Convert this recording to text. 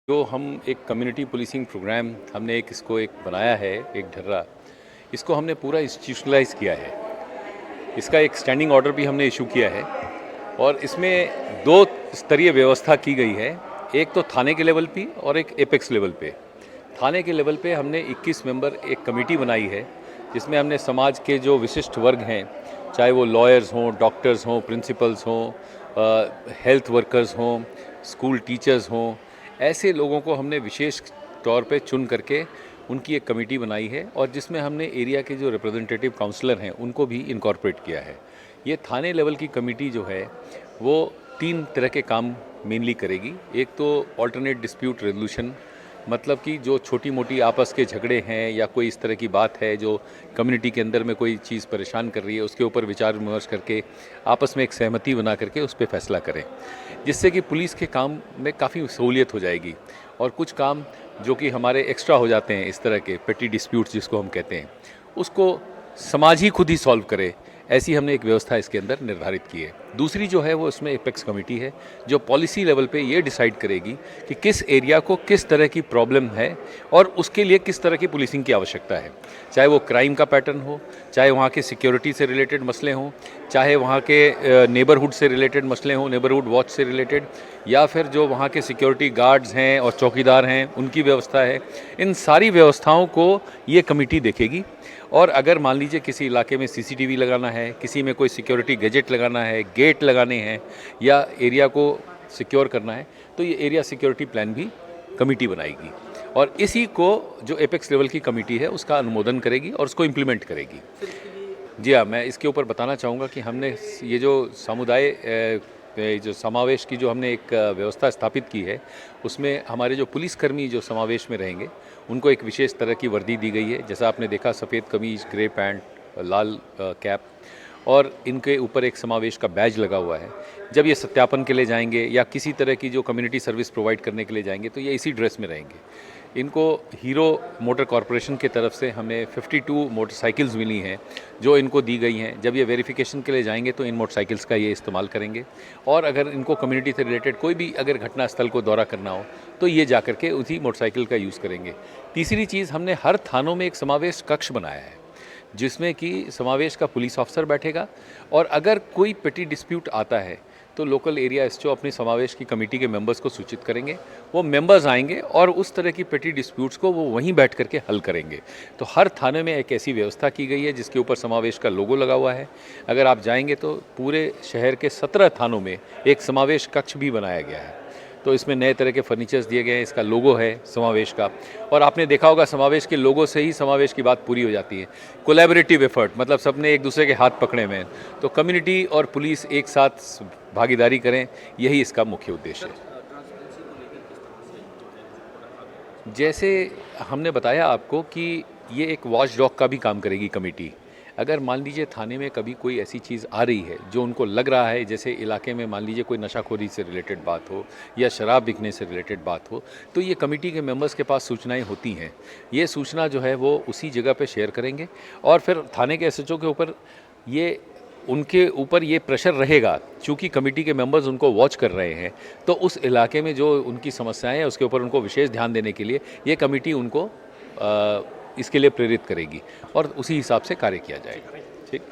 जो हम एक कम्युनिटी पुलिसिंग प्रोग्राम हमने इसको एक बनाया है, एक ढर्रा, इसको हमने पूरा इंस्टीट्यूशनलाइज किया है। इसका एक स्टैंडिंग ऑर्डर भी हमने इशू किया है और इसमें दो स्तरीय व्यवस्था की गई है। एक तो थाने के लेवल पे और एक एपेक्स लेवल पे। थाने के लेवल पे हमने 21 मेंबर एक कमेटी बनाई है, जिसमें हमने समाज के जो विशिष्ट वर्ग हैं, चाहे वो लॉयर्स हों, डॉक्टर्स हों, प्रिंसिपल्स हों, हेल्थ वर्कर्स हों, स्कूल टीचर्स हों, ऐसे लोगों को हमने विशेष तौर पे चुन करके उनकी एक कमेटी बनाई है और जिसमें हमने एरिया के जो रिप्रेजेंटेटिव काउंसलर हैं उनको भी इनकॉर्पोरेट किया है। ये थाने लेवल की कमेटी जो है वो 3 तरह के काम मेनली करेगी। एक तो ऑल्टरनेट डिस्प्यूट रेजोल्यूशन, मतलब कि जो छोटी मोटी आपस के झगड़े हैं या कोई इस तरह की बात है जो कम्युनिटी के अंदर में कोई चीज़ परेशान कर रही है, उसके ऊपर विचार विमर्श करके आपस में एक सहमति बना करके उस पर फैसला करें, जिससे कि पुलिस के काम में काफ़ी सहूलियत हो जाएगी। और कुछ काम जो कि हमारे एक्स्ट्रा हो जाते हैं, इस तरह के पेटी डिस्प्यूट्स जिसको हम कहते हैं, उसको समाज ही खुद ही सॉल्व करे, ऐसी हमने एक व्यवस्था इसके अंदर निर्धारित की है। दूसरी जो है वो इसमें एपेक्स कमेटी है, जो पॉलिसी लेवल पे ये डिसाइड करेगी कि किस एरिया को किस तरह की प्रॉब्लम है और उसके लिए किस तरह की पुलिसिंग की आवश्यकता है। चाहे वो क्राइम का पैटर्न हो, चाहे वहाँ के सिक्योरिटी से रिलेटेड मसले हों, चाहे वहाँ के नेबरहुड से रिलेटेड मसले हों, नेबरहुड वॉच से रिलेटेड, या फिर जो वहाँ के सिक्योरिटी गार्ड्स हैं और चौकीदार हैं उनकी व्यवस्था है। इन सारी व्यवस्थाओं को ये कमेटी देखेगी। और अगर मान लीजिए किसी इलाके में सीसीटीवी लगाना है, किसी में कोई सिक्योरिटी गैजेट लगाना है, गेट लगाने हैं या एरिया को सिक्योर करना है, तो ये एरिया सिक्योरिटी प्लान भी कमेटी बनाएगी और इसी को जो एपेक्स लेवल की कमेटी है उसका अनुमोदन करेगी और उसको इम्प्लीमेंट करेगी। जी हाँ, मैं इसके ऊपर बताना चाहूँगा कि हमने ये जो समुदाय जो समावेश की जो हमने एक व्यवस्था स्थापित की है, उसमें हमारे जो पुलिसकर्मी जो समावेश में रहेंगे उनको एक विशेष तरह की वर्दी दी गई है। जैसा आपने देखा, सफ़ेद कमीज, ग्रे पैंट, लाल कैप और इनके ऊपर एक समावेश का बैज लगा हुआ है। जब ये सत्यापन के लिए जाएंगे या किसी तरह की जो कम्युनिटी सर्विस प्रोवाइड करने के लिए जाएंगे तो ये इसी ड्रेस में रहेंगे। इनको हीरो मोटर कॉरपोरेशन की तरफ से हमें 52 मोटरसाइकिल्स मिली हैं जो इनको दी गई हैं। जब ये वेरिफिकेशन के लिए जाएंगे तो इन मोटरसाइकिल्स का ये इस्तेमाल करेंगे और अगर इनको कम्युनिटी से रिलेटेड कोई भी अगर घटनास्थल को दौरा करना हो तो ये जा करके उसी मोटरसाइकिल का यूज़ करेंगे। तीसरी चीज़, हमने हर थानों में एक समावेश कक्ष बनाया है जिसमें कि समावेश का पुलिस ऑफिसर बैठेगा और अगर कोई पेटी डिस्प्यूट आता है तो लोकल एरिया एसओ अपने समावेश की कमेटी के मेंबर्स को सूचित करेंगे। वो मेंबर्स आएंगे और उस तरह की पेटी डिस्प्यूट्स को वो वहीं बैठ करके हल करेंगे। तो हर थाने में एक ऐसी व्यवस्था की गई है जिसके ऊपर समावेश का लोगो लगा हुआ है। अगर आप जाएंगे तो पूरे शहर के 17 थानों में एक समावेश कक्ष भी बनाया गया है। तो इसमें नए तरह के फर्नीचर्स दिए गए हैं, इसका लोगो है समावेश का। और आपने देखा होगा समावेश के लोगो से ही समावेश की बात पूरी हो जाती है। कोलैबोरेटिव एफर्ट, मतलब सबने एक दूसरे के हाथ पकड़े हुए हैं, तो कम्युनिटी और पुलिस एक साथ भागीदारी करें, यही इसका मुख्य उद्देश्य है। जैसे हमने बताया आपको कि ये एक वॉच डॉग का भी काम करेगी कमेटी। अगर मान लीजिए थाने में कभी कोई ऐसी चीज़ आ रही है जो उनको लग रहा है, जैसे इलाके में मान लीजिए कोई नशाखोरी से रिलेटेड बात हो या शराब बिकने से रिलेटेड बात हो, तो ये कमेटी के मेंबर्स के पास सूचनाएं होती हैं। ये सूचना जो है वो उसी जगह पे शेयर करेंगे और फिर थाने के एसएचओ के ऊपर ये उनके ऊपर ये प्रेशर रहेगा, चूँकि कमेटी के मेंबर्स उनको वॉच कर रहे हैं, तो उस इलाके में जो उनकी समस्याएं हैं उसके ऊपर उनको विशेष ध्यान देने के लिए ये कमेटी उनको इसके लिए प्रेरित करेगी और उसी हिसाब से कार्य किया जाएगा।